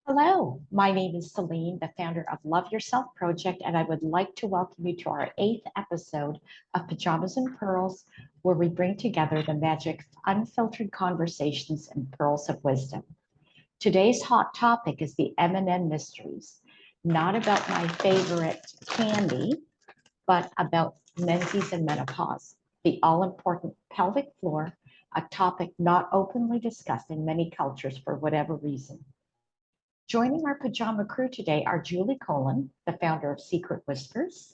Hello, my name is Celine, the founder of Love Yourself Project, and I would like to welcome you to our 8th episode of Pajamas and Pearls, where we bring together the magic of unfiltered conversations and pearls of wisdom. Today's hot topic is the M&M mysteries, not about my favorite candy, but about menses and menopause, the all-important pelvic floor, a topic not openly discussed in many cultures for whatever reason. Joining our pajama crew today are Julie Colin, the founder of Secret Whispers,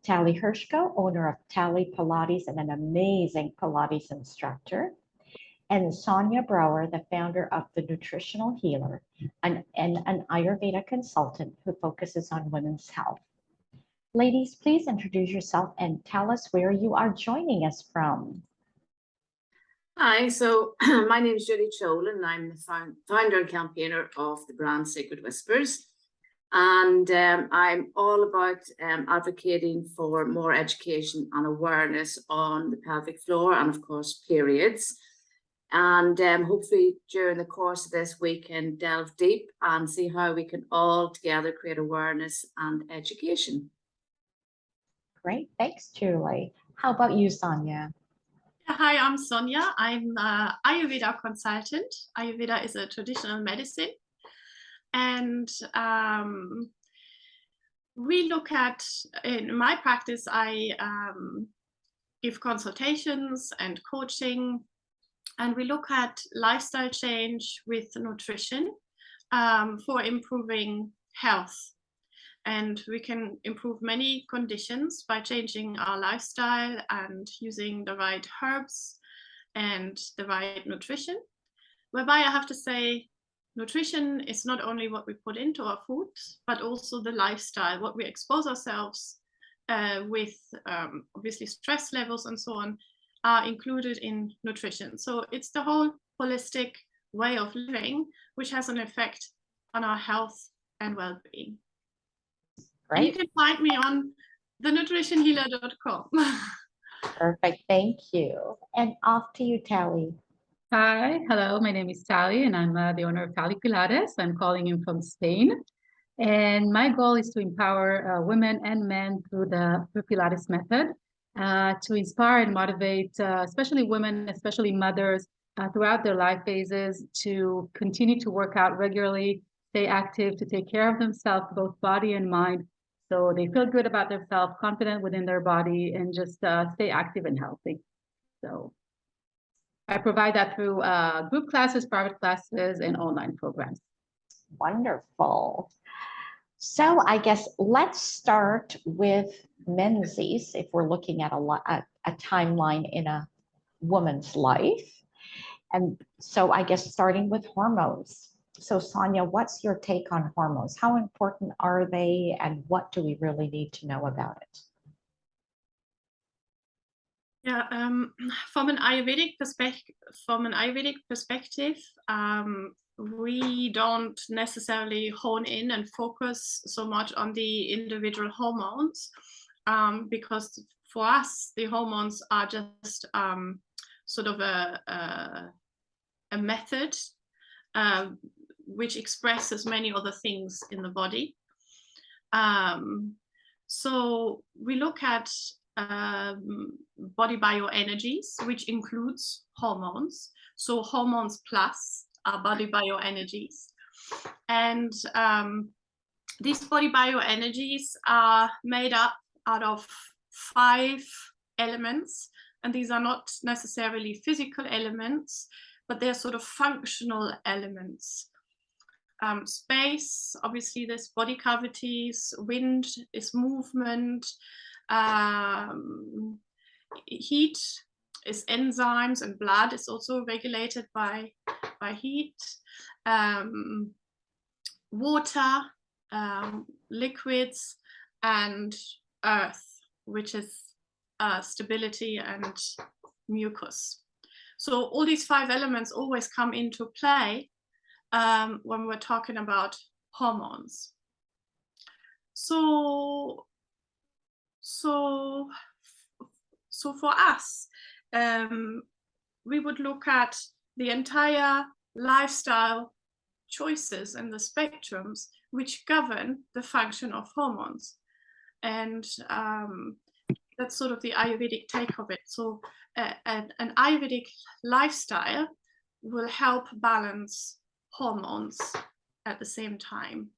Tally Hirschko, owner of Tally Pilates and an amazing Pilates instructor, and Sonia Brower, the founder of The Nutritional Healer, and an Ayurveda consultant who focuses on women's health. Ladies, please introduce yourself and tell us where you are joining us from. Hi, so my name is Julie Cholan, and I'm the founder and campaigner of the brand Secret Whispers. And I'm all about advocating for more education and awareness on the pelvic floor and, of course, periods. And hopefully during the course of this, we can delve deep and see how we can all together create awareness and education. Great, thanks, Julie. How about you, Sonia? Hi, I'm Sonia. I'm an Ayurveda consultant. Ayurveda is a traditional medicine. And we look at, in my practice, I give consultations and coaching. And we look at lifestyle change with nutrition for improving health. And we can improve many conditions by changing our lifestyle and using the right herbs and the right nutrition. Whereby I have to say, nutrition is not only what we put into our food, but also the lifestyle, what we expose ourselves with, obviously stress levels and so on, are included in nutrition. So it's the whole holistic way of living, which has an effect on our health and well-being. Great. And you can find me on thenutritionhealer.com. Perfect, thank you. And off to you, Tally. Hi, hello, my name is Tally, and I'm the owner of Tally Pilates. I'm calling in from Spain. And my goal is to empower women and men through the Pilates method, to inspire and motivate, especially women, especially mothers, throughout their life phases to continue to work out regularly, stay active, to take care of themselves, both body and mind, so they feel good about themselves, confident within their body, and just stay active and healthy. So I provide that through group classes, private classes, and online programs. Wonderful. So I guess let's start with menses if we're looking at a timeline in a woman's life. And so I guess starting with hormones. So Sonia, what's your take on hormones? How important are they, and what do we really need to know about it? Yeah, from an Ayurvedic perspective, we don't necessarily hone in and focus so much on the individual hormones, because for us, the hormones are just sort of a method which expresses many other things in the body. So we look at body bioenergies, which includes hormones. So hormones plus are body bioenergies. And these body bioenergies are made up out of 5 elements. And these are not necessarily physical elements, but they're sort of functional elements. Space, obviously there's body cavities, wind is movement, heat is enzymes, and blood is also regulated by heat. Water, liquids, and earth, which is stability and mucus. So all these 5 elements always come into play when we're talking about hormones. So for us, we would look at the entire lifestyle choices and the spectrums which govern the function of hormones. And that's sort of the Ayurvedic take of it. So an Ayurvedic lifestyle will help balance hormones at the same time.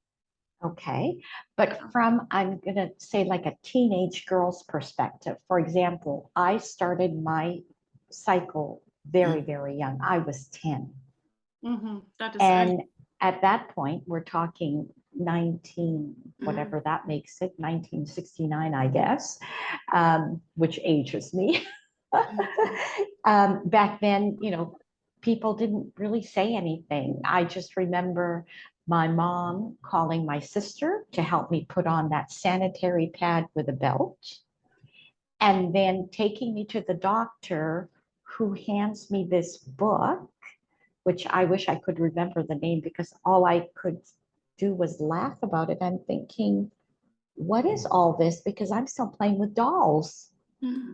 Okay, but from, I'm gonna say like a teenage girl's perspective, for example, I started my cycle very, very young. I was 10. That is And at that point, we're talking 19, whatever that makes it, 1969, I guess, which ages me. Back then, you know, people didn't really say anything. I just remember my mom calling my sister to help me put on that sanitary pad with a belt, and then taking me to the doctor, who hands me this book, which I wish I could remember the name because all I could do was laugh about it. I'm thinking, what is all this? Because I'm still playing with dolls.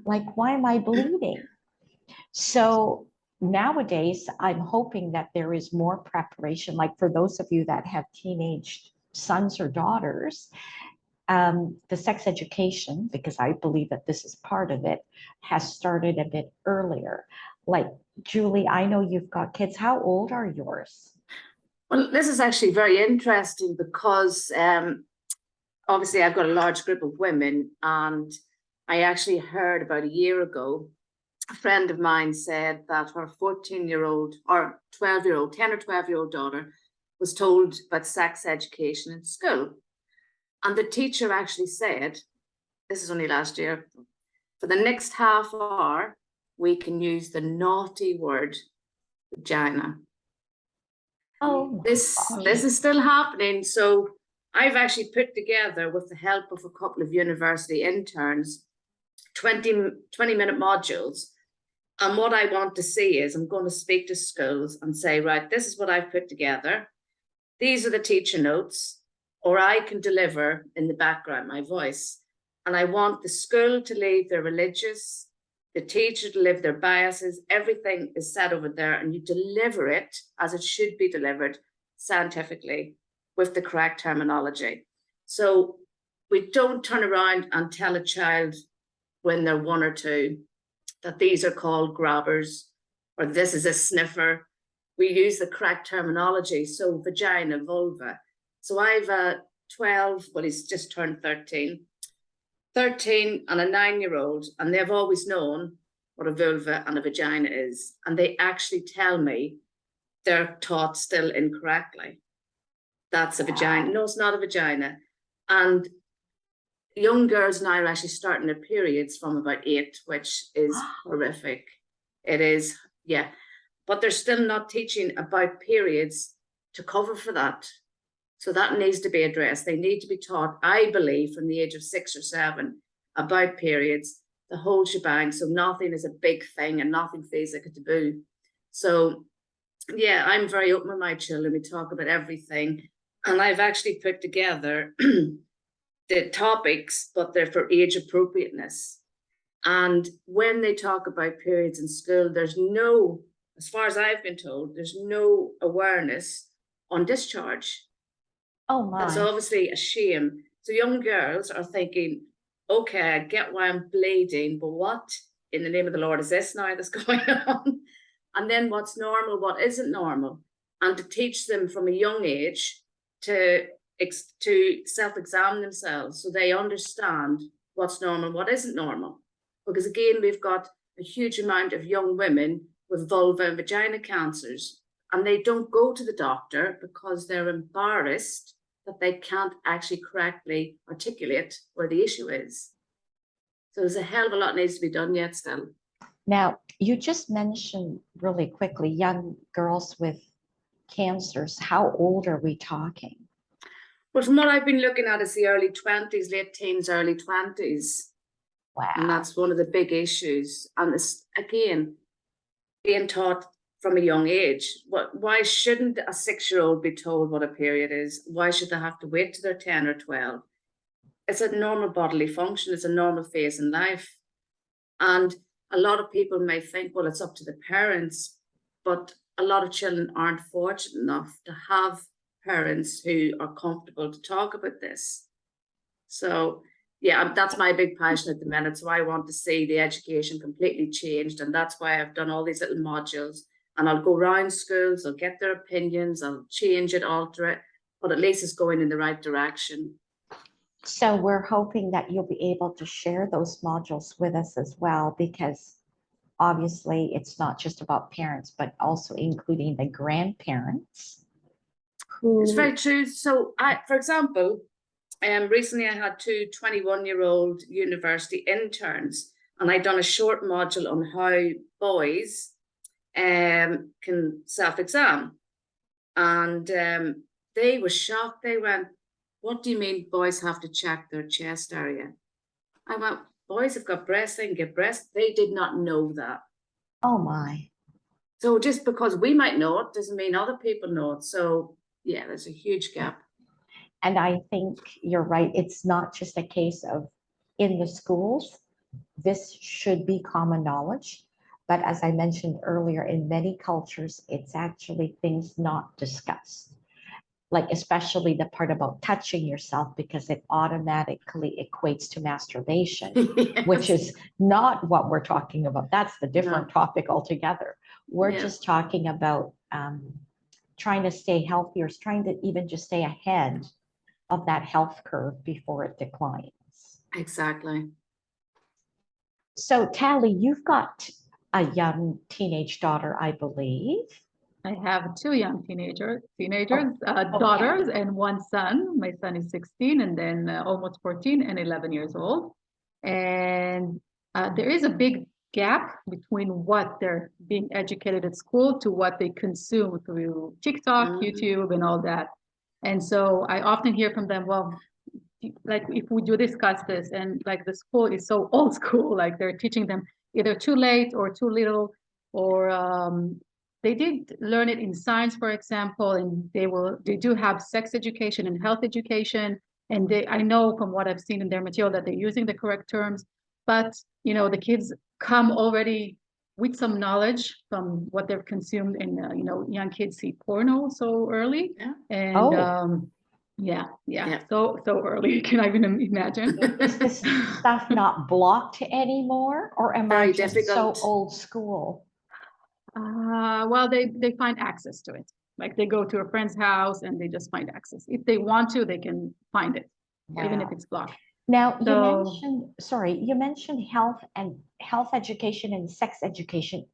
Like, why am I bleeding? So nowadays, I'm hoping that there is more preparation. Like for those of you that have teenage sons or daughters, the sex education, because I believe that this is part of it, has started a bit earlier. Like, Julie, I know you've got kids. How old are yours? Well, this is actually very interesting because obviously I've got a large group of women, and I actually heard about a year ago, a friend of mine said that her 14-year-old or 12-year-old, 10 or 12-year-old daughter was told about sex education in school. And the teacher actually said, this is only last year, for the next half hour, we can use the naughty word vagina. Oh, This is still happening. So I've actually put together, with the help of a couple of university interns, 20-minute modules. And what I want to see is, I'm going to speak to schools and say, right, this is what I've put together. These are the teacher notes, or I can deliver in the background my voice. And I want the school to leave their religious, the teacher to leave their biases. Everything is said over there, and you deliver it as it should be delivered scientifically with the correct terminology. So we don't turn around and tell a child when they're 1 or 2 that these are called grabbers or this is a sniffer. We use the correct terminology. So vagina, vulva. So I've a 12, well, he's just turned 13 and a 9-year-old, and they've always known what a vulva and a vagina is. And they actually tell me they're taught still incorrectly. That's a vagina. No, it's not a vagina. And young girls now are actually starting their periods from about 8, which is horrific. It is, yeah. But they're still not teaching about periods to cover for that. So that needs to be addressed. They need to be taught, I believe, from the age of 6 or 7 about periods, the whole shebang. So nothing is a big thing and nothing feels like a taboo. So yeah, I'm very open with my children. We talk about everything. And I've actually put together the topics, but they're for age appropriateness. And when they talk about periods in school, there's no, as far as I've been told, there's no awareness on discharge. Oh my. That's obviously a shame. So young girls are thinking, okay, I get why I'm bleeding, but what in the name of the Lord is this now that's going on? And then what's normal, what isn't normal? And to teach them from a young age to self-examine themselves so they understand what's normal, what isn't normal. Because again, we've got a huge amount of young women with vulva and vagina cancers, and they don't go to the doctor because they're embarrassed that they can't actually correctly articulate where the issue is. So there's a hell of a lot needs to be done yet still. Now, you just mentioned really quickly young girls with cancers. How old are we talking? Well, from what I've been looking at, is the early 20s, late teens, early 20s. Wow. And that's one of the big issues. And it's, again, being taught from a young age. Why shouldn't a 6-year-old be told what a period is? Why should they have to wait till they're 10 or 12? It's a normal bodily function. It's a normal phase in life. And a lot of people may think, well, it's up to the parents, but a lot of children aren't fortunate enough to have parents who are comfortable to talk about this. So yeah, that's my big passion at the minute. So I want to see the education completely changed. And that's why I've done all these little modules. And I'll go around schools, I'll get their opinions, I'll change it, alter it, but at least it's going in the right direction. So we're hoping that you'll be able to share those modules with us as well, because obviously it's not just about parents, but also including the grandparents. It's very true. So for example, recently I had two 21-year-old university interns, and I'd done a short module on how boys can self-exam. And they were shocked. They went, "What do you mean boys have to check their chest area?" I went, "Boys have got breasts, they can get breasts." They did not know that. Oh my. So just because we might know it doesn't mean other people know it. So yeah, there's a huge gap. And I think you're right. It's not just a case of in the schools. This should be common knowledge. But as I mentioned earlier, in many cultures, it's actually things not discussed. Like especially the part about touching yourself, because it automatically equates to masturbation, Yes. which is not what we're talking about. That's the different No. topic altogether. We're Yeah. just talking about trying to stay healthy, or trying to even just stay ahead of that health curve before it declines. Exactly. So Tally, you've got a young teenage daughter, I believe. I have two young teenagers, okay. daughters, and one son. My son is 16, and then almost 14 and 11 years old. And there is a big gap between what they're being educated at school to what they consume through TikTok, YouTube, and all that. And so I often hear from them, well, like if we do discuss this, and like the school is so old school, like they're teaching them either too late or too little, or they did learn it in science, for example, and they do have sex education and health education, and I know from what I've seen in their material that they're using the correct terms, but you know the kids come already with some knowledge from what they've consumed, and you know, young kids see porno so early, and yeah. So early, can I even imagine? Is this stuff not blocked anymore, or am Very I just difficult. so old school? Well, they find access to it. Like they go to a friend's house and they just find access. If they want to, they can find it, even if it's blocked. Now, So, you mentioned health education and sex education.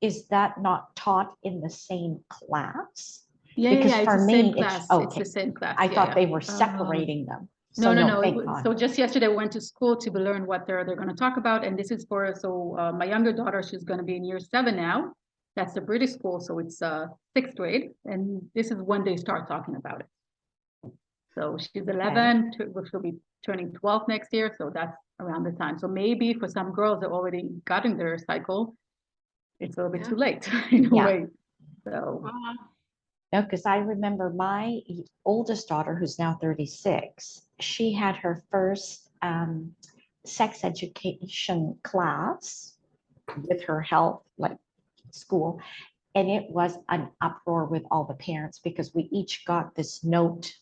Is that not taught in the same class? Because it's for the me, same class. okay. It's the same class. I thought they were separating them. So No. thank God. So just yesterday, I went to school to learn what they're going to talk about, and this is for my younger daughter. She's going to be in year 7 now. That's the British school, so it's 6th grade, and this is when they start talking about it. So she's 11, she'll be turning 12 next year, so that's around the time. So maybe for some girls that already gotten their cycle, it's a little bit too late in a way. So. No, because I remember my oldest daughter, who's now 36, she had her first sex education class with her health, like school, and it was an uproar with all the parents, because we each got this note,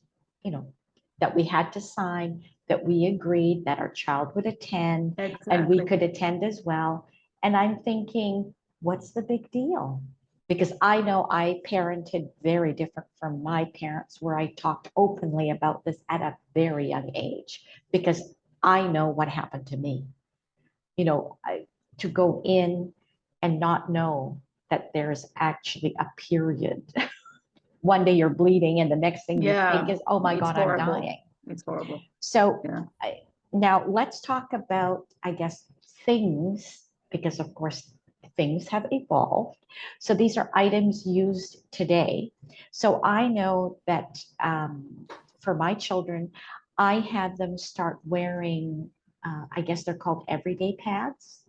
you know, that we had to sign, that we agreed that our child would attend, and we could attend as well. And I'm thinking, what's the big deal? Because I know I parented very different from my parents, where I talked openly about this at a very young age, because I know what happened to me. You know, to go in and not know that there's actually a period. One day you're bleeding, and the next thing you think is, oh my God, horrible. I'm dying. It's horrible. So now let's talk about, I guess, things, because of course things have evolved. So these are items used today. So I know that for my children, I had them start wearing, I guess they're called everyday pads.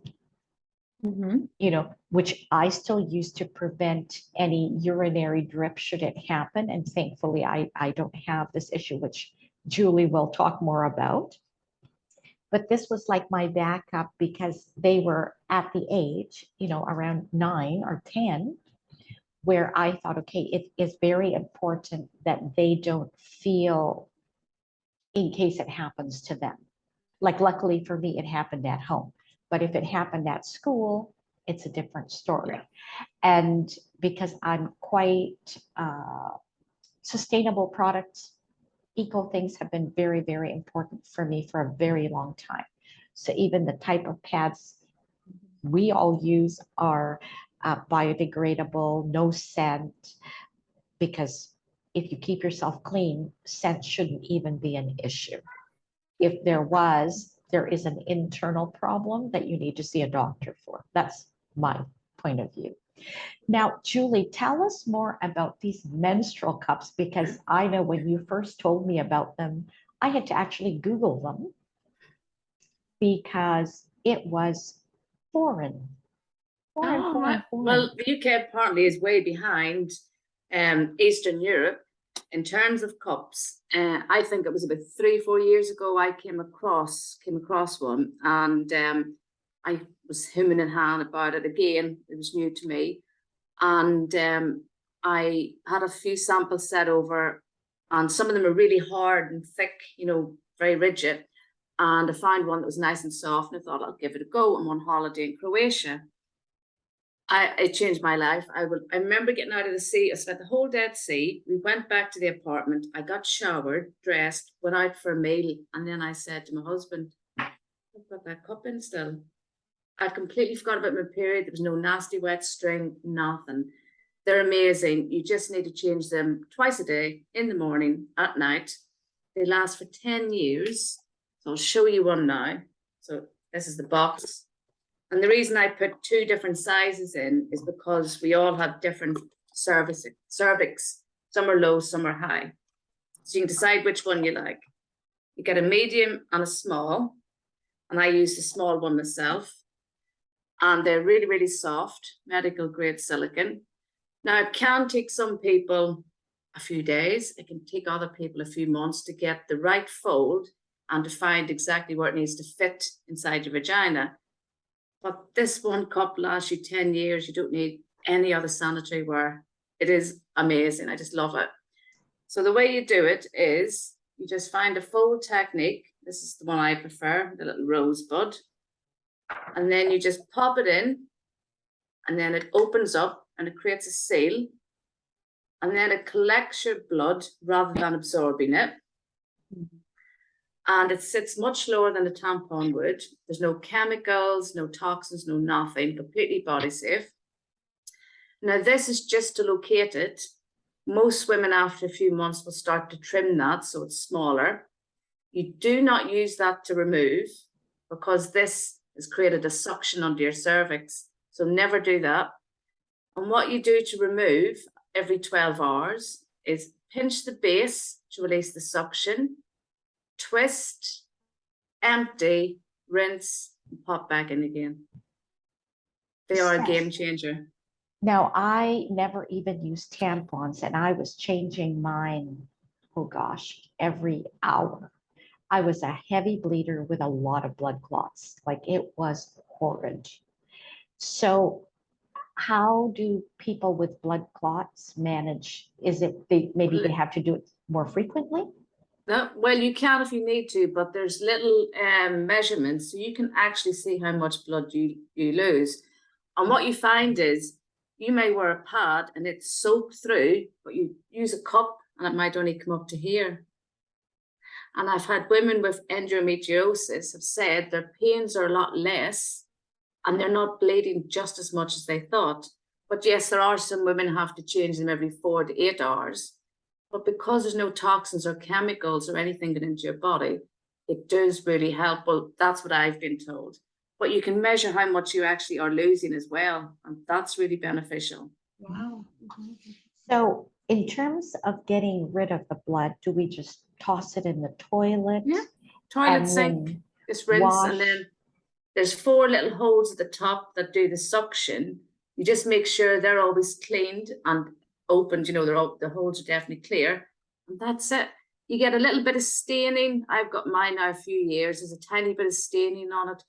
You know, which I still use to prevent any urinary drip should it happen. And thankfully, I don't have this issue, which Julie will talk more about. But this was like my backup, because they were at the age, you know, around 9 or 10, where I thought, okay, it is very important that they don't feel in case it happens to them. Like luckily for me, it happened at home. But if it happened at school, it's a different story. Yeah. And because I'm quite sustainable products, eco things have been very, very important for me for a very long time. So even the type of pads we all use are biodegradable, no scent, because if you keep yourself clean, scent shouldn't even be an issue. If there was, there is an internal problem that you need to see a doctor for. That's my point of view. Now, Julie, tell us more about these menstrual cups, because I know when you first told me about them, I had to actually Google them because it was foreign. Oh, well, the UK apparently is way behind Eastern Europe in terms of cups. I think it was about 3-4 years ago I came across one, and I was hemming and hawing about it again. It was new to me, and I had a few samples sent over, and some of them are really hard and thick, you know, very rigid. And I found one that was nice and soft, and I thought I'll give it a go. I'm on holiday in Croatia. It changed my life. I remember getting out of the sea. I spent the whole day at sea. We went back to the apartment. I got showered, dressed, went out for a meal, and then I said to my husband, I've got that cup in still. I'd completely forgot about my period. There was no nasty wet string, nothing. They're amazing. You just need to change them twice a day, in the morning, at night. They last for 10 years. So I'll show you one now. So this is the box. And the reason I put 2 different sizes in is because we all have different cervix. Some are low, some are high. So you can decide which one you like. You get a medium and a small. And I use the small one myself. And they're really, really soft, medical grade silicone. Now, it can take some people a few days. It can take other people a few months to get the right fold and to find exactly where it needs to fit inside your vagina. But this one cup lasts you 10 years. You don't need any other sanitary ware. It is amazing. I just love it. So the way you do it is you just find a fold technique. This is the one I prefer, the little rosebud. And then you just pop it in, and then it opens up and it creates a seal. And then it collects your blood rather than absorbing it. And it sits much lower than a tampon would. There's no chemicals, no toxins, no nothing, completely body safe. Now, this is just to locate it. Most women after a few months will start to trim that so it's smaller. You do not use that to remove, because this has created a suction under your cervix. So never do that. And what you do to remove every 12 hours is pinch the base to release the suction, twist, empty, rinse, and pop back in again. They are a game changer. Now, I never even used tampons, and I was changing mine, oh gosh, every hour. I was a heavy bleeder with a lot of blood clots. Like, it was horrid. So how do people with blood clots manage? Is it maybe they have to do it more frequently? No, well, you can if you need to, but there's little measurements, so you can actually see how much blood you lose. And what you find is you may wear a pad and it's soaked through, but you use a cup and it might only come up to here. And I've had women with endometriosis have said their pains are a lot less and they're not bleeding just as much as they thought. But yes, there are some women who have to change them every 4 to 8 hours. But because there's no toxins or chemicals or anything getting into your body, it does really help. Well, that's what I've been told. But you can measure how much you actually are losing as well. And that's really beneficial. Wow. So in terms of getting rid of the blood, do we just toss it in the toilet? Yeah, toilet and sink, then just rinse. wash? And then there's 4 little holes at the top that do the suction. You just make sure they're always cleaned and opened, you know, the holes are definitely clear. And that's it. You get a little bit of staining. I've got mine now a few years. There's a tiny bit of staining on it.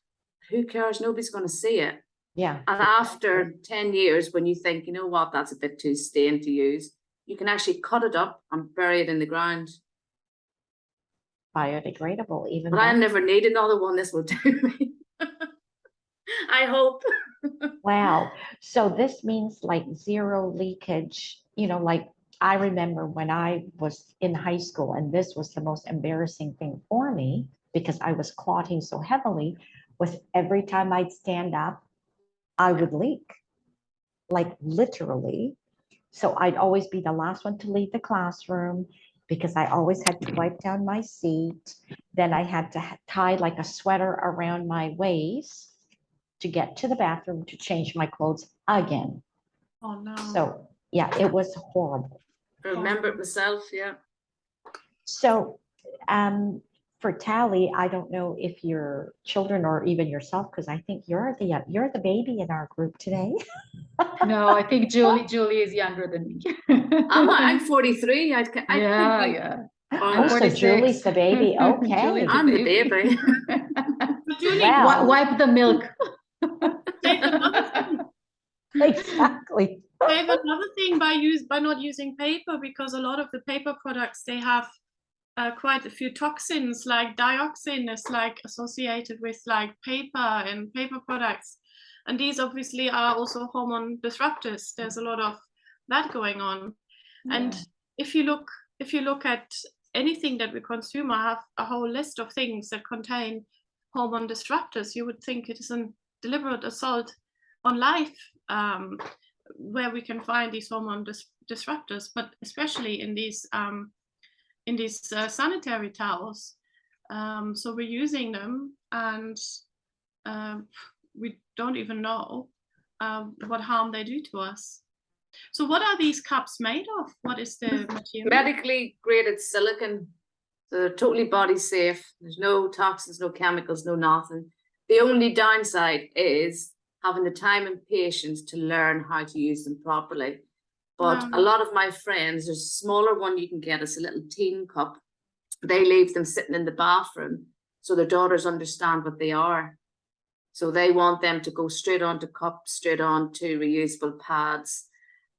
Who cares? Nobody's going to see it. Yeah. And after 10 years, when you think, you know what, that's a bit too stained to use, you can actually cut it up and bury it in the ground. Biodegradable, even But I better. never need another one. This will do me. I hope. Wow. So this means like zero leakage, like I remember when I was in high school, and this was the most embarrassing thing for me because I was clotting so heavily, was every time I'd stand up, I would leak, like literally. So I'd always be the last one to leave the classroom because I always had to wipe down my seat. Then I had to tie like a sweater around my waist to get to the bathroom to change my clothes again. Oh no. So yeah, it was horrible. I remember it myself, yeah. So for Tally, I don't know if your children or even yourself, because I think you're the baby in our group today. No, I think Julie is younger than me. I'm 43. I think Yeah, you yeah. are. Oh, so 46. Julie's the baby. Okay. Julie's I'm the baby. But Julie, Well, Wipe the milk. save another thing. exactly. Save another thing by not using paper, because a lot of the paper products, they have quite a few toxins, like dioxin is like associated with like paper and paper products, and these obviously are also hormone disruptors. There's a lot of that going on. And if you look at anything that we consume, I have a whole list of things that contain hormone disruptors. You would think it is a deliberate assault on life, where we can find these hormone disruptors, but especially in these sanitary towels. So we're using them, and we don't even know what harm they do to us. So what are these cups made of? What is the material? Medically graded silicon. So they're totally body safe. There's no toxins, no chemicals, no nothing. The only downside is having the time and patience to learn how to use them properly. But a lot of my friends, there's a smaller one you can get as a little teen cup. They leave them sitting in the bathroom so their daughters understand what they are. So they want them to go straight on to cups, straight on to reusable pads.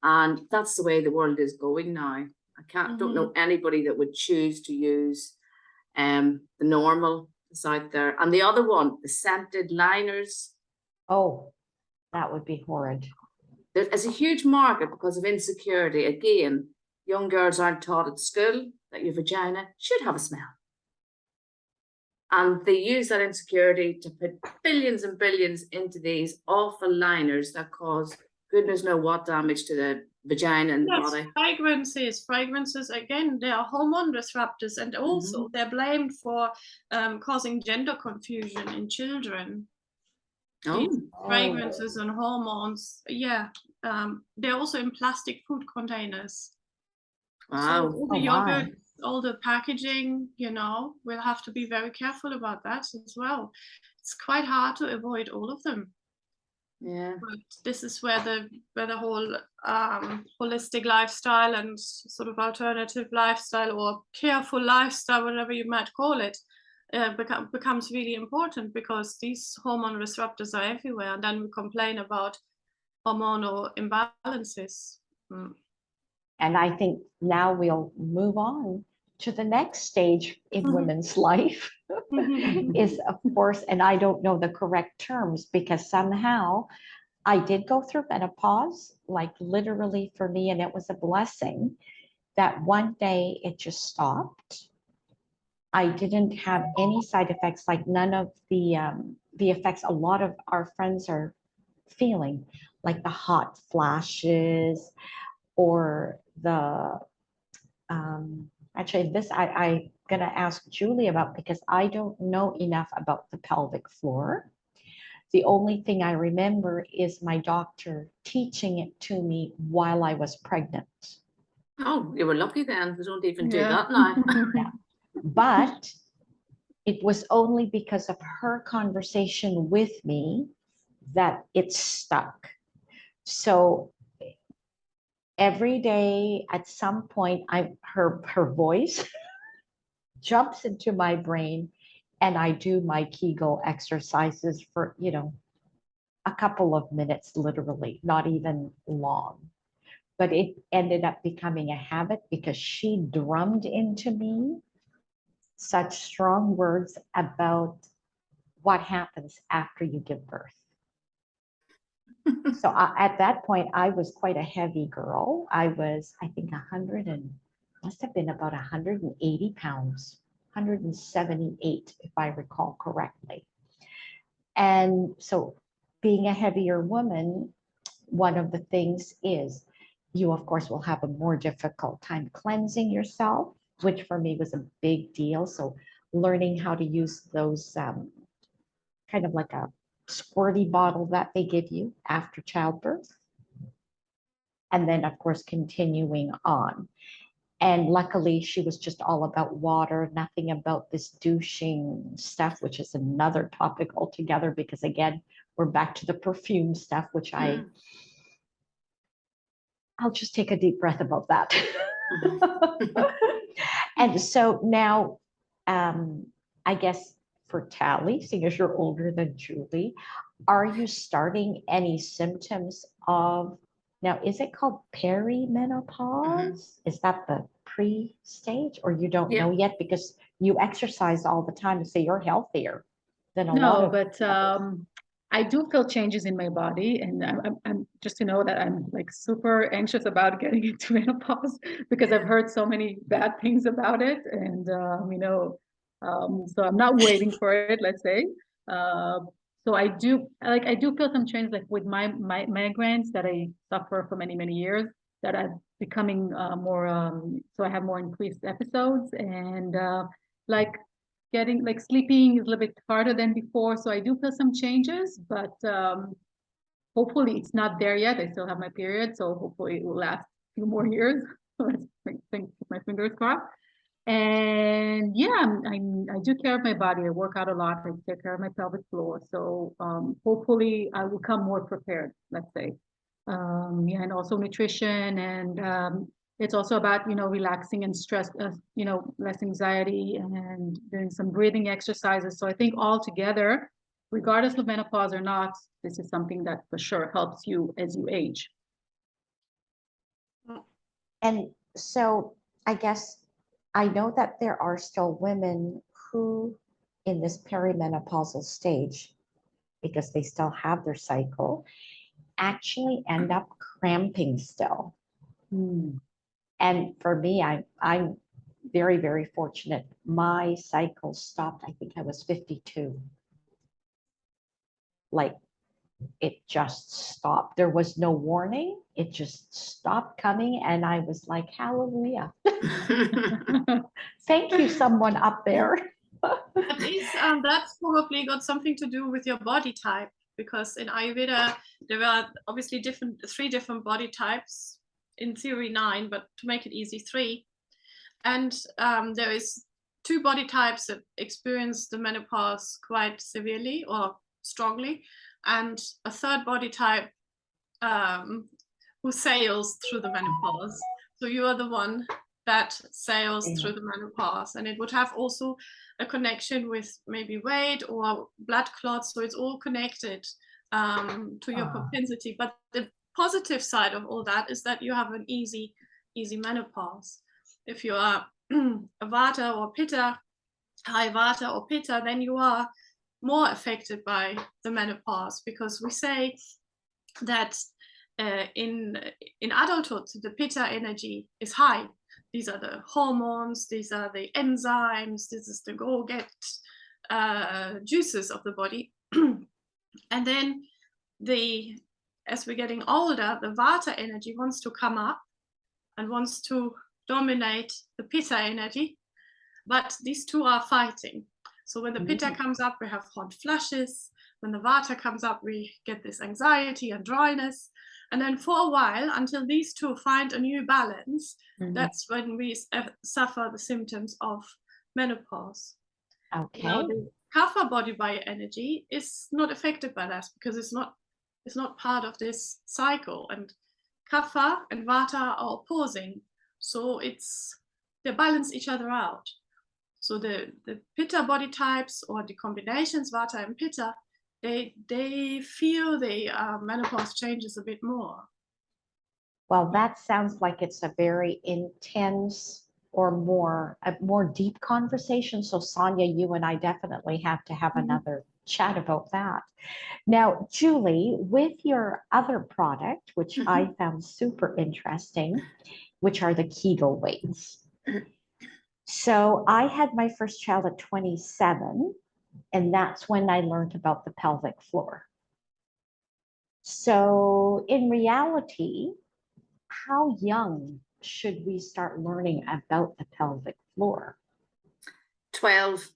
And that's the way the world is going now. I don't know anybody that would choose to use the normal that's out there. And the other one, the scented liners. Oh, that would be horrid. There's a huge market because of insecurity. Again, young girls aren't taught at school that your vagina should have a smell. And they use that insecurity to put billions and billions into these awful liners that cause goodness knows what damage to the vagina and the body. Fragrances again, they are hormone disruptors, and also they're blamed for causing gender confusion in children. These fragrances and hormones, they're also in plastic food containers. Wow. So all the yogurt, all the packaging, we'll have to be very careful about that as well. It's quite hard to avoid all of them. Yeah. But this is where the whole holistic lifestyle and sort of alternative lifestyle or careful lifestyle, whatever you might call it, becomes really important, because these hormone disruptors are everywhere, and then we complain about hormonal imbalances. And I think now we'll move on to the next stage in women's life is, of course, and I don't know the correct terms because somehow I did go through menopause, like literally for me, and it was a blessing that one day it just stopped. I didn't have any side effects, like none of the effects a lot of our friends are feeling, like the hot flashes or the actually this I'm gonna ask Julie about because I don't know enough about the pelvic floor. The only thing I remember is my doctor teaching it to me while I was pregnant. Oh, you were lucky then. They don't even do that now. Yeah. But it was only because of her conversation with me that it stuck. So every day at some point, her voice jumps into my brain, and I do my Kegel exercises for a couple of minutes, literally, not even long. But it ended up becoming a habit because she drummed into me such strong words about what happens after you give birth. So at that point, I was quite a heavy girl. I was, I think, 100 and must have been about 180 pounds, 178, if I recall correctly. And so being a heavier woman, one of the things is you, of course, will have a more difficult time cleansing yourself, which for me was a big deal. So learning how to use those kind of like a squirty bottle that they give you after childbirth. And then, of course, continuing on. And luckily, she was just all about water, nothing about this douching stuff, which is another topic altogether, because again, we're back to the perfume stuff, which I'll just take a deep breath about that. And so now, I guess for Tally, seeing as you're older than Julie, are you starting any symptoms of, now is it called perimenopause? Is that the pre-stage, or you don't know yet because you exercise all the time and say you're healthier than a lot No, of but others? I do feel changes in my body, and I'm just to know that I'm like super anxious about getting into menopause because I've heard so many bad things about it, and so I'm not waiting for it, let's say. Uh, so I do feel some changes like with my migraines that I suffer for many years that are becoming more so I have more increased episodes and like getting like sleeping is a little bit harder than before. So I do feel some changes, but hopefully it's not there yet. I still have my period, so hopefully it will last a few more years. Let's keep my fingers crossed. And yeah, I do care of my body. I work out a lot. I take care of my pelvic floor. So hopefully I will come more prepared, let's say. Yeah, and also nutrition and it's also about, relaxing and stress, less anxiety and doing some breathing exercises. So I think all together, regardless of menopause or not, this is something that for sure helps you as you age. And so I guess I know that there are still women who, in this perimenopausal stage, because they still have their cycle, actually end up cramping still. And for me, I'm very fortunate. My cycle stopped, I think I was 52. Like it just stopped. There was no warning. It just stopped coming. And I was like, hallelujah. Thank you, someone up there. That's probably got something to do with your body type, because in Ayurveda there are obviously three different body types, in theory 9, but to make it easy, 3. And there is 2 body types that experience the menopause quite severely or strongly, and a 3rd body type who sails through the menopause. So you are the one that sails through the menopause, and it would have also a connection with maybe weight or blood clots. So it's all connected to your propensity. But the positive side of all that is that you have an easy menopause. If you are a Vata or Pitta, high Vata or Pitta, then you are more affected by the menopause, because we say that in adulthood the Pitta energy is high. These are the hormones, these are the enzymes, this is the go-get juices of the body. And then as we're getting older, the Vata energy wants to come up and wants to dominate the Pitta energy, but these two are fighting. So when the Pitta comes up, we have hot flushes. When the Vata comes up, we get this anxiety and dryness. And then for a while, until these two find a new balance, that's when we suffer the symptoms of menopause. Okay. Now, the Kapha body bioenergy is not affected by that, because it's not part of this cycle. And Kapha and Vata are opposing, so they balance each other out. So the Pitta body types, or the combinations Vata and Pitta, they feel the menopause changes a bit more. Well, that sounds like it's a very intense or a more deep conversation. So Sonia, you and I definitely have to have another chat about that. Now, Julie, with your other product, which I found super interesting, which are the Kegel weights. So I had my first child at 27, and that's when I learned about the pelvic floor. So in reality, how young should we start learning about the pelvic floor? 12.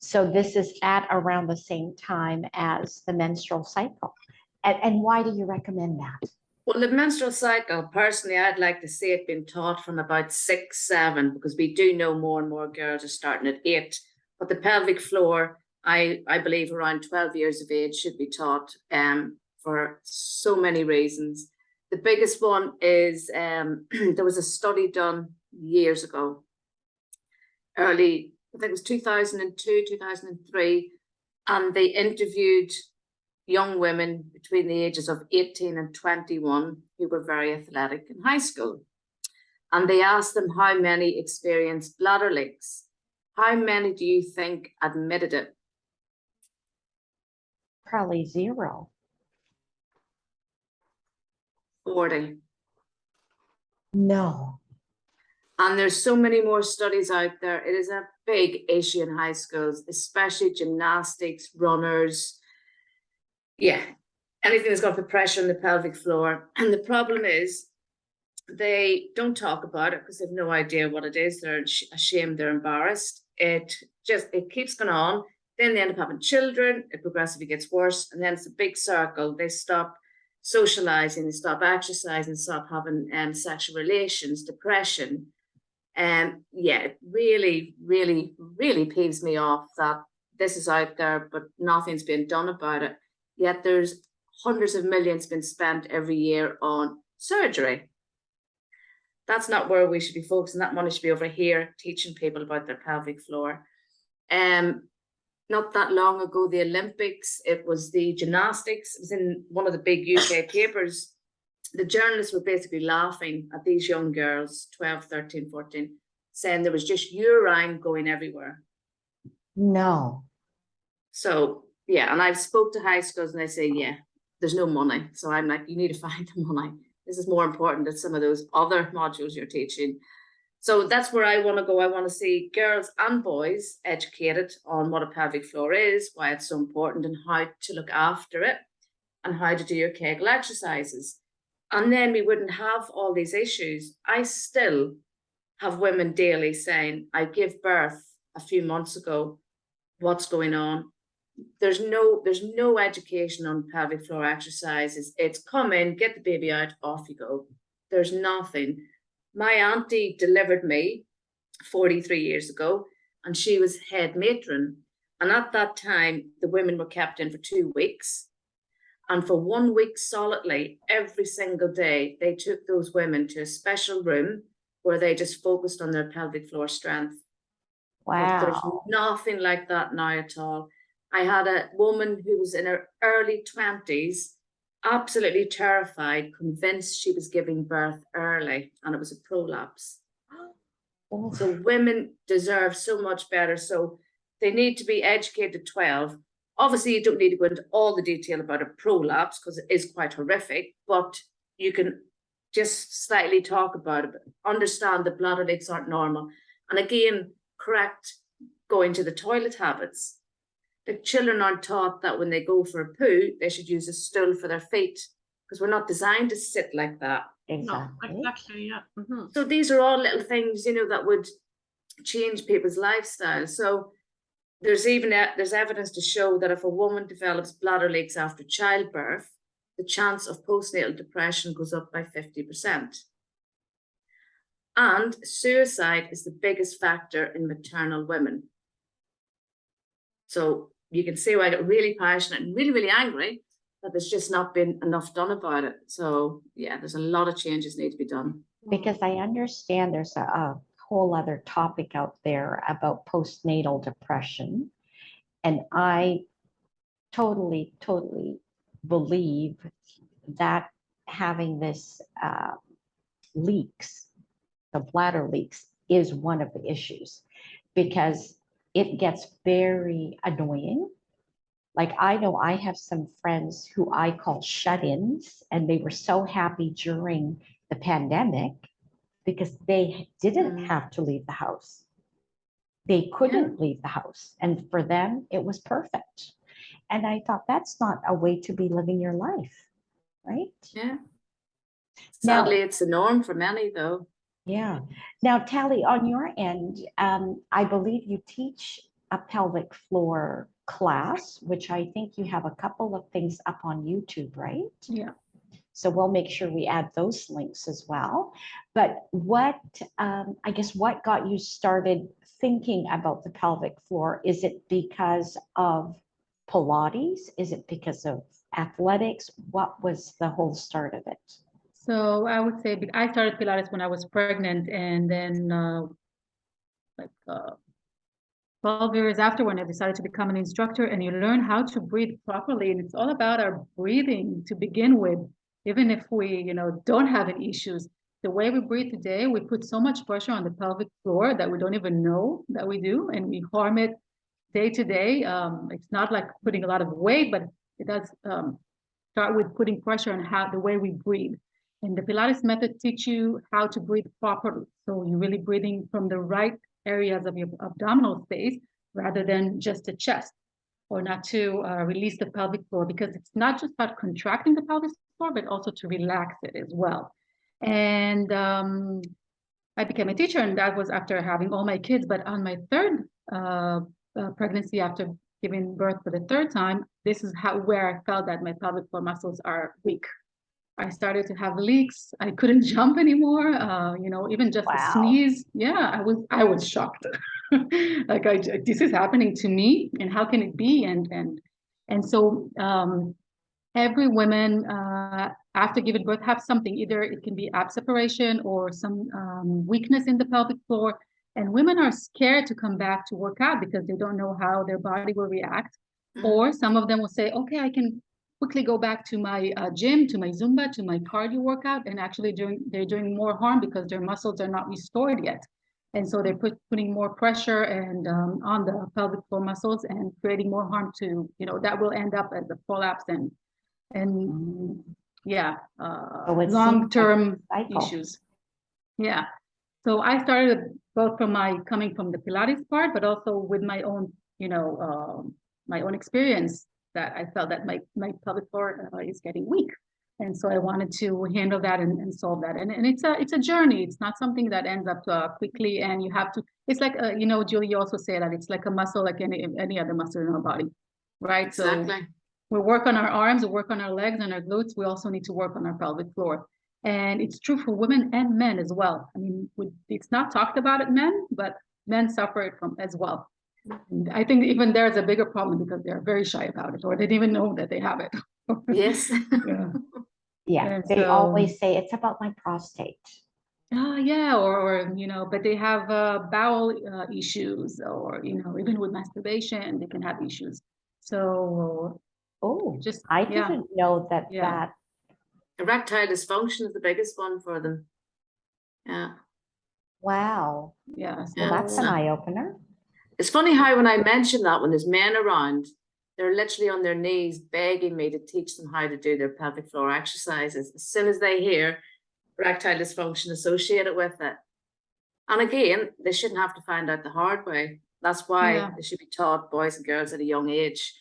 So this is at around the same time as the menstrual cycle. And why do you recommend that? Well, the menstrual cycle, personally, I'd like to see it being taught from about 6, 7, because we do know more and more girls are starting at 8. But the pelvic floor, I believe around 12 years of age should be taught for so many reasons. The biggest one is there was a study done years ago, I think it was 2002, 2003, and they interviewed young women between the ages of 18 and 21 who were very athletic in high school. And they asked them how many experienced bladder leaks. How many do you think admitted it? Probably 0. 40. No. And there's so many more studies out there. It is a big issue in high schools, especially gymnastics, runners. Yeah, anything that's got the pressure on the pelvic floor. And the problem is they don't talk about it because they have no idea what it is. They're ashamed, they're embarrassed. It keeps going on. Then they end up having children. It progressively gets worse. And then it's a big circle. They stop socializing, they stop exercising, stop having sexual relations, depression. And yeah, it really, really, really peeves me off that this is out there, but nothing's been done about it. Yet there's hundreds of millions been spent every year on surgery. That's not where we should be focusing. That money should be over here teaching people about their pelvic floor. Not that long ago, the Olympics, it was the gymnastics. It was in one of the big UK papers. The journalists were basically laughing at these young girls, 12, 13, 14, saying there was just urine going everywhere. No. So, yeah, and I've spoke to high schools and they say, yeah, there's no money. So I'm like, you need to find the money. This is more important than some of those other modules you're teaching. So that's where I want to go. I want to see girls and boys educated on what a pelvic floor is, why it's so important, and how to look after it, and how to do your Kegel exercises. And then we wouldn't have all these issues. I still have women daily saying, I gave birth a few months ago. What's going on? There's no education on pelvic floor exercises. It's come in, get the baby out, off you go. There's nothing. My auntie delivered me 43 years ago, and she was head matron. And at that time, the women were kept in for 2 weeks. And for 1 week solidly, every single day, they took those women to a special room where they just focused on their pelvic floor strength. But there's Wow. nothing like that now at all. I had a woman who was in her early 20s, absolutely terrified, convinced she was giving birth early, and it was a prolapse. Oh, So women deserve so much better. So they need to be educated 12. Obviously, you don't need to go into all the detail about a prolapse because it is quite horrific, but you can just slightly talk about it, understand that bladder leaks aren't normal. And again, correct going to the toilet habits. The children aren't taught that when they go for a poo, they should use a stool for their feet because we're not designed to sit like that. exactly. No, exactly, yeah. Mm-hmm. So these are all little things, that would change people's lifestyle. So there's evidence to show that if a woman develops bladder leaks after childbirth, the chance of postnatal depression goes up by 50%. And suicide is the biggest factor in maternal women. So you can see why I get really passionate and really, really angry that there's just not been enough done about it. So yeah, there's a lot of changes need to be done. Because I understand there's a whole other topic out there about postnatal depression. And I totally believe that having this leaks, the bladder leaks, is one of the issues because it gets very annoying. Like I know I have some friends who I call shut-ins, and they were so happy during the pandemic because they didn't have to leave the house. They couldn't leave the house. And for them, it was perfect. And I thought that's not a way to be living your life, right? Yeah. Now, Sadly, it's the norm for many, though. yeah. Now, Tally, on your end, I believe you teach a pelvic floor class, which I think you have a couple of things up on YouTube, right? Yeah. So we'll make sure we add those links as well. But what, I guess, what got you started thinking about the pelvic floor? Is it because of Pilates? Is it because of athletics? What was the whole start of it? So I would say I started Pilates when I was pregnant, and then 12 years after, when I decided to become an instructor, and you learn how to breathe properly. And it's all about our breathing to begin with, even if we, don't have any issues. The way we breathe today, we put so much pressure on the pelvic floor that we don't even know that we do, and we harm it day to day. It's not like putting a lot of weight, but it does start with putting pressure on the way we breathe. And the Pilates method teach you how to breathe properly. So you're really breathing from the right areas of your abdominal space rather than just the chest, or not to release the pelvic floor, because it's not just about contracting the pelvic floor, but also to relax it as well. And I became a teacher, and that was after having all my kids. But on my third pregnancy, after giving birth for the third time, this is where I felt that my pelvic floor muscles are weak. I started to have leaks. I couldn't jump anymore. Even just a sneeze. Yeah, I was shocked. Like this is happening to me, and how can it be? And so every woman after giving birth have something. Either it can be ab separation or some weakness in the pelvic floor. And women are scared to come back to work out because they don't know how their body will react. Or some of them will say, okay, I can quickly go back to my gym, to my Zumba, to my cardio workout, and actually they're doing more harm because their muscles are not restored yet. And so they're putting more pressure and on the pelvic floor muscles and creating more harm to, that will end up as a prolapse and long-term issues. Yeah. So I started both from coming from the Pilates part, but also with my own, my own experience, that I felt that my pelvic floor is getting weak. And so I wanted to handle that and solve that. And it's a journey. It's not something that ends up quickly, and you have to, it's like, Julie, you also say that it's like a muscle, like any other muscle in our body, right? Exactly. So we work on our arms, we work on our legs and our glutes. We also need to work on our pelvic floor. And it's true for women and men as well. I mean, it's not talked about at men, but men suffer it from as well. And I think even there's a bigger problem because they're very shy about it, or they didn't even know that they have it. Yes. Yeah. They always say it's about my prostate. Yeah, or but they have bowel issues, or even with masturbation, they can have issues. So I didn't know that. Erectile dysfunction is the biggest one for them. Yeah. Wow. Yeah. So well, that's an eye opener. It's funny how when I mention that, when there's men around, they're literally on their knees begging me to teach them how to do their pelvic floor exercises as soon as they hear erectile dysfunction associated with it. And again, they shouldn't have to find out the hard way. That's why they should be taught, boys and girls, at a young age.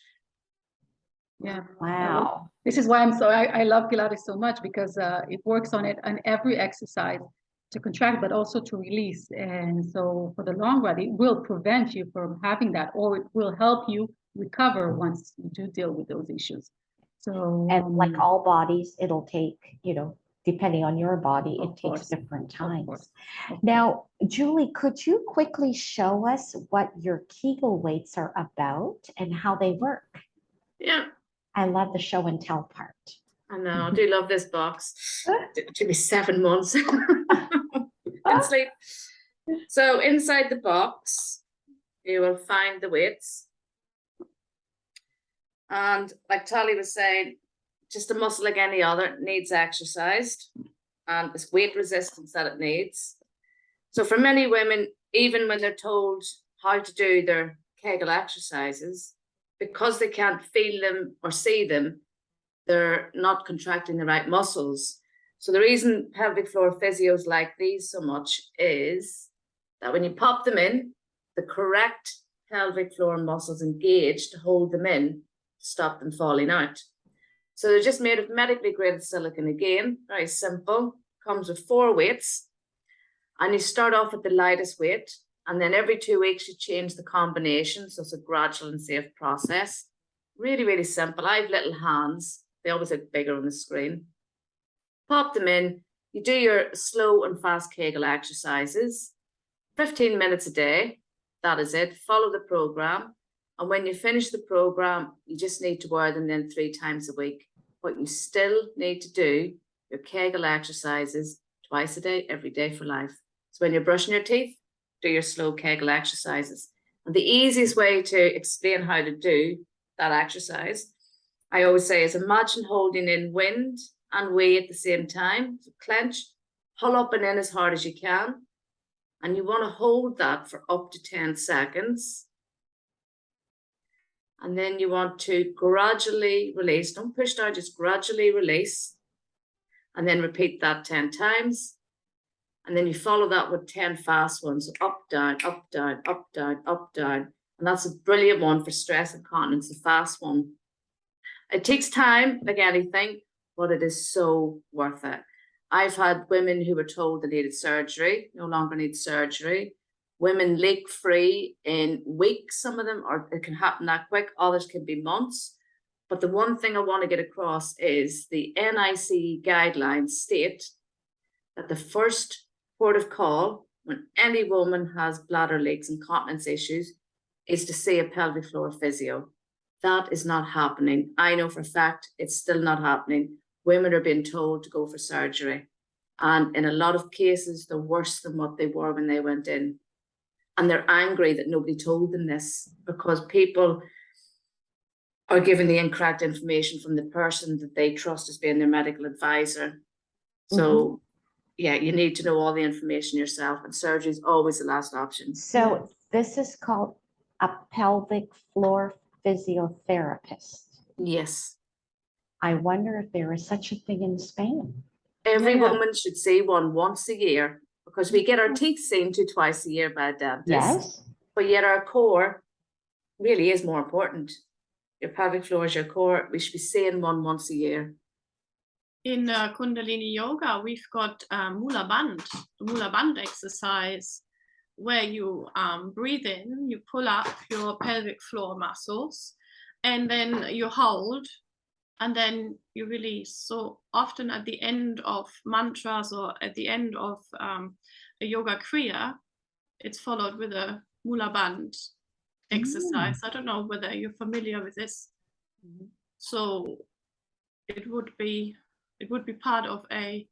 Yeah. Wow. This is why I love Pilates so much, because it works on every exercise to contract, but also to release. And so for the long run, it will prevent you from having that, or it will help you recover once you do deal with those issues. So, and like all bodies, it'll take, depending on your body, it takes different times. Now, Julie, could you quickly show us what your Kegel weights are about and how they work? Yeah. I love the show and tell part. I know, I do love this box. It took me 7 months. And sleep. So inside the box, you will find the weights. And like Tali was saying, just a muscle like any other, it needs exercised, and it's weight resistance that it needs. So for many women, even when they're told how to do their Kegel exercises, because they can't feel them or see them, they're not contracting the right muscles. So the reason pelvic floor physios like these so much is that when you pop them in, the correct pelvic floor muscles engage to hold them in, to stop them falling out. So they're just made of medically graded silicone again, very simple, comes with 4 weights. And you start off with the lightest weight, and then every 2 weeks you change the combination. So it's a gradual and safe process. Really, really simple. I have little hands. They always look bigger on the screen. Pop them in. You do your slow and fast Kegel exercises, 15 minutes a day. That is it. Follow the program. And when you finish the program, you just need to wear them then 3 times a week. But you still need to do your Kegel exercises twice a day, every day for life. So when you're brushing your teeth, do your slow Kegel exercises. And the easiest way to explain how to do that exercise, I always say, is imagine holding in wind and weight at the same time. So clench, pull up and in as hard as you can. And you want to hold that for up to 10 seconds. And then you want to gradually release. Don't push down, just gradually release. And then repeat that 10 times. And then you follow that with 10 fast ones. So up, down, up, down, up, down, up, down. And that's a brilliant one for stress incontinence, the fast one. It takes time, like anything, but it is so worth it. I've had women who were told they needed surgery, no longer need surgery. Women leak free in weeks, some of them, or it can happen that quick. Others can be months. But the one thing I want to get across is the NIC guidelines state that the first port of call when any woman has bladder leaks and incontinence issues is to see a pelvic floor physio. That is not happening. I know for a fact it's still not happening. Women are being told to go for surgery. And in a lot of cases, they're worse than what they were when they went in. And they're angry that nobody told them this, because people are given the incorrect information from the person that they trust as being their medical advisor. So, yeah, you need to know all the information yourself, and surgery is always the last option. So this is called a pelvic floor physiotherapist. Yes. I wonder if there is such a thing in Spain. Every Yeah. woman should see one once a year, because we get our teeth seen to twice a year by a dentist. Yes. But yet our core really is more important. Your pelvic floor is your core. We should be seeing one once a year. In Kundalini Yoga, we've got Mula Band exercise, where you breathe in, you pull up your pelvic floor muscles, and then you hold, and then you release. So often at the end of mantras or at the end of a yoga kriya, it's followed with a Mula Band exercise. I don't know whether you're familiar with this. So it would be part of a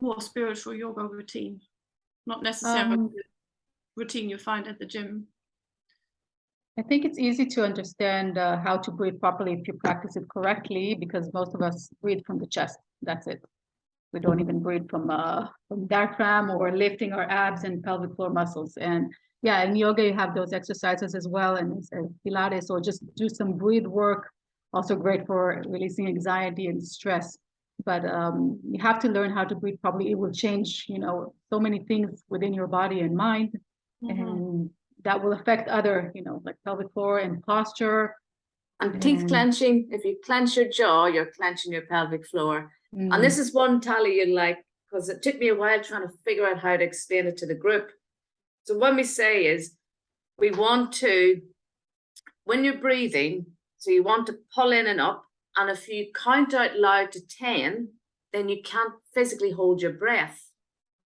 more spiritual yoga routine, not necessarily the routine you find at the gym. I think it's easy to understand how to breathe properly if you practice it correctly, because most of us breathe from the chest. That's it. We don't even breathe from diaphragm or lifting our abs and pelvic floor muscles. And yeah, in yoga, you have those exercises as well, and Pilates, or just do some breathe work. Also great for releasing anxiety and stress. But you have to learn how to breathe properly. It will change, so many things within your body and mind. And that will affect other, like pelvic floor and posture. And teeth clenching, if you clench your jaw, you're clenching your pelvic floor. And this is one, Tali, you like, because it took me a while trying to figure out how to explain it to the group. So what we say is, we want to, when you're breathing, so you want to pull in and up, and if you count out loud to 10, then you can't physically hold your breath.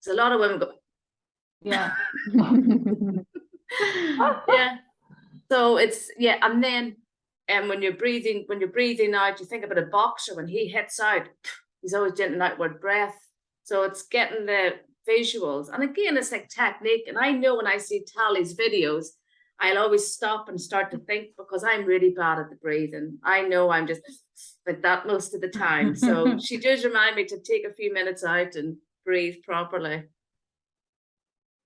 So a lot of women go, yeah. yeah. So it's, yeah, and then when you're breathing out, you think about a boxer, when he hits out, he's always getting an outward breath. So it's getting the visuals. And again, it's like technique. And I know when I see Tali's videos, I'll always stop and start to think, because I'm really bad at the breathing. I know I'm just like that most of the time. So she does remind me to take a few minutes out and breathe properly.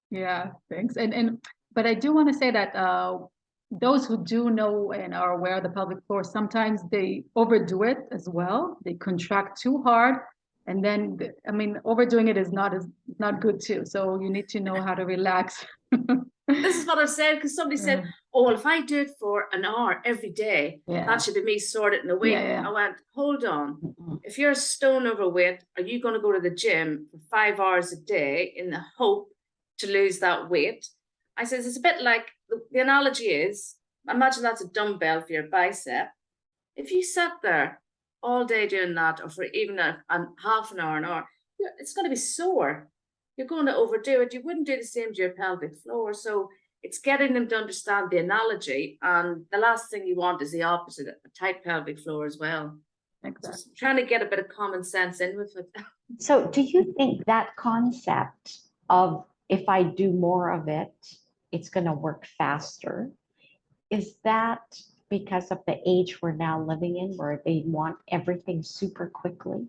Yeah, thanks. But I do want to say that those who do know and are aware of the pelvic floor, sometimes they overdo it as well. They contract too hard, and then I mean, overdoing it is not good too. So you need to know how to relax. This is what I've said, because somebody said, oh, well, if I do it for an hour every day, that should be me sorted in a week. I went, hold on. If you're a stone overweight, are you going to go to the gym for 5 hours a day in the hope to lose that weight? I said, it's a bit like, the analogy is, imagine that's a dumbbell for your bicep. If you sat there all day doing that, or for even a half an hour, it's going to be sore. You're going to overdo it. You wouldn't do the same to your pelvic floor. So it's getting them to understand the analogy. And the last thing you want is the opposite, a tight pelvic floor as well. Exactly. Just trying to get a bit of common sense in with it. So do you think that concept of if I do more of it, it's going to work faster, is that because of the age we're now living in, where they want everything super quickly?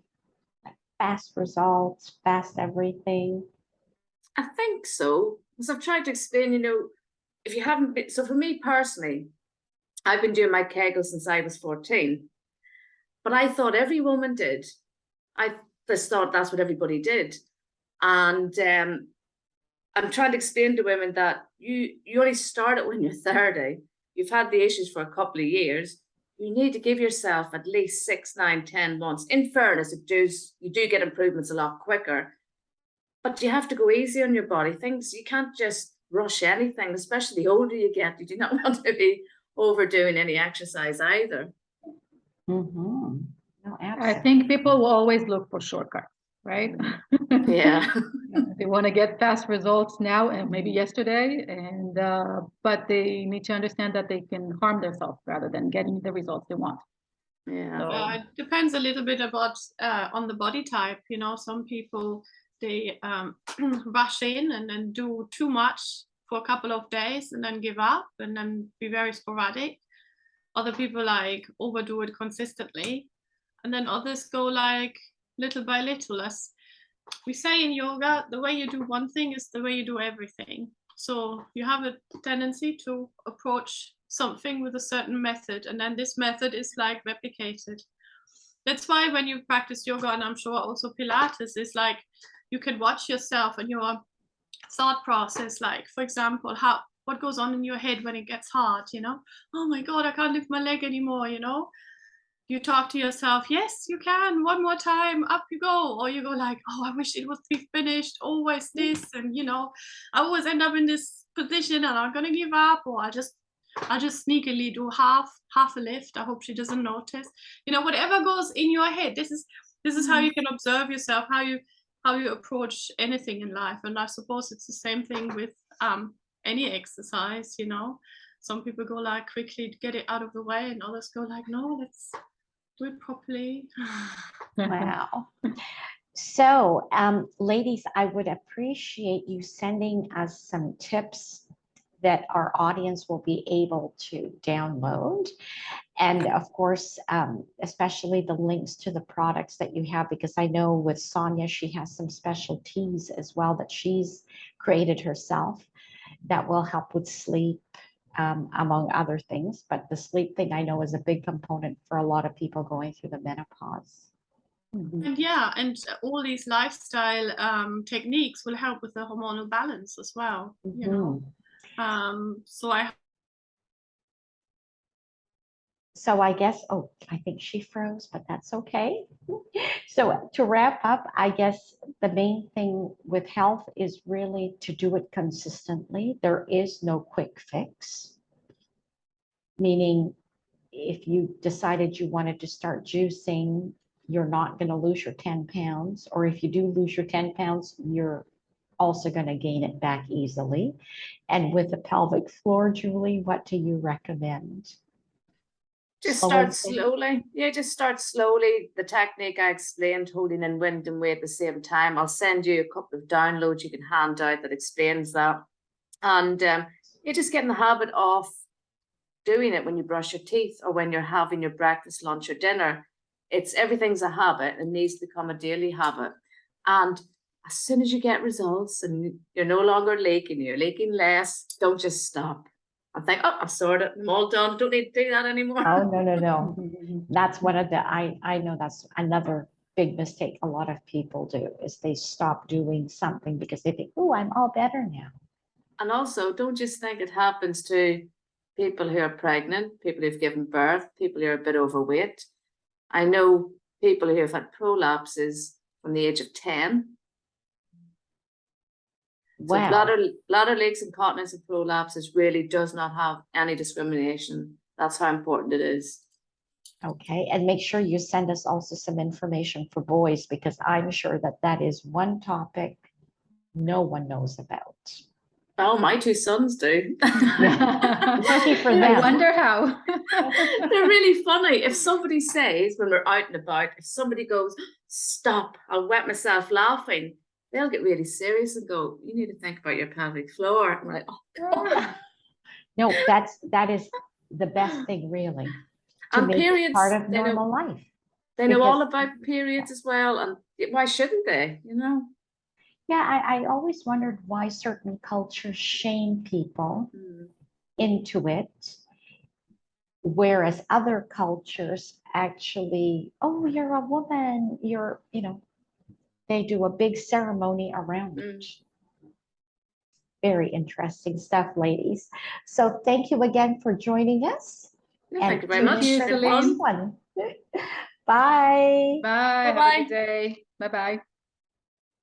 Like fast results, fast everything? I think so. Because I've tried to explain, if you haven't been, so for me personally, I've been doing my Kegel since I was 14, but I thought every woman did. I just thought that's what everybody did. And I'm trying to explain to women that you only start it when you're 30. You've had the issues for a couple of years. You need to give yourself at least 6, 9, 10 months. In fairness, you do get improvements a lot quicker. But you have to go easy on your body. You can't just rush anything, especially the older you get. You do not want to be overdoing any exercise either. Mm-hmm. No, I think people will always look for shortcuts, right? Yeah. They want to get fast results now and maybe yesterday, but they need to understand that they can harm themselves rather than getting the results they want. Yeah. So, It depends a little bit about on the body type. Some people, they rush in and then do too much for a couple of days and then give up and then be very sporadic. Other people like overdo it consistently, and then others go like little by little. As we say in yoga, the way you do one thing is the way you do everything. So you have a tendency to approach something with a certain method, and then this method is like replicated. That's why when you practice yoga, and I'm sure also Pilates, is like you can watch yourself and your thought process. Like, for example, what goes on in your head when it gets hard, oh my God, I can't lift my leg anymore, you talk to yourself, yes, you can, one more time, up you go. Or you go like, oh, I wish it would be finished, always this. And, I always end up in this position and I'm going to give up, or I'll just sneakily do half a lift. I hope she doesn't notice, whatever goes in your head. This is how you can observe yourself, how you approach anything in life. And I suppose it's the same thing with any exercise. Some people go like quickly to get it out of the way, and others go like, no, let's do it properly. Wow. So, ladies, I would appreciate you sending us some tips that our audience will be able to download. And of course, especially the links to the products that you have, because I know with Sonia, she has some special teas as well that she's created herself that will help with sleep, among other things. But the sleep thing I know is a big component for a lot of people going through the menopause. And yeah, and all these lifestyle techniques will help with the hormonal balance as well. So I guess, I think she froze, but that's okay. So to wrap up, I guess the main thing with health is really to do it consistently. There is no quick fix, meaning if you decided you wanted to start juicing, you're not going to lose your 10 pounds. Or if you do lose your 10 pounds, you're also going to gain it back easily. And with the pelvic floor, Julie, what do you recommend? Just start slowly. Yeah, just start slowly. The technique I explained, holding in wind and weight at the same time. I'll send you a couple of downloads you can hand out that explains that. And You just get in the habit of doing it when you brush your teeth or when you're having your breakfast, lunch, or dinner. Everything's a habit and needs to become a daily habit. And as soon as you get results and you're no longer leaking, you're leaking less, don't just stop and think, oh, I'm sorted, I'm all done, don't need to do that anymore. Oh, no. That's one of the, I know that's another big mistake a lot of people do, is they stop doing something because they think, oh, I'm all better now. And also, don't just think it happens to people who are pregnant, people who've given birth, people who are a bit overweight. I know people who have had prolapses from the age of 10. Wow. So bladder leaks, incontinence, and prolapses really does not have any discrimination. That's how important it is. Okay, and make sure you send us also some information for boys, because I'm sure that that is one topic no one knows about. Oh, my 2 sons do. Lucky for I them. wonder how. They're really funny. If somebody says, when we're out and about, if somebody goes, stop, I'll wet myself laughing, they'll get really serious and go, you need to think about your pelvic floor. And we're like, oh, God. No, that is the best thing, really. To And make it periods, part of normal life. they know because- all about periods as well. And why shouldn't they, you know? Yeah, I always wondered why certain cultures shame people into it, whereas other cultures actually, oh, you're a woman, you're, they do a big ceremony around it. Very interesting stuff, ladies. So thank you again for joining us. No, thank you very tune much. in Thank for you, the next Celine. one. Bye. Bye. Have a Bye-bye. good day. Bye-bye.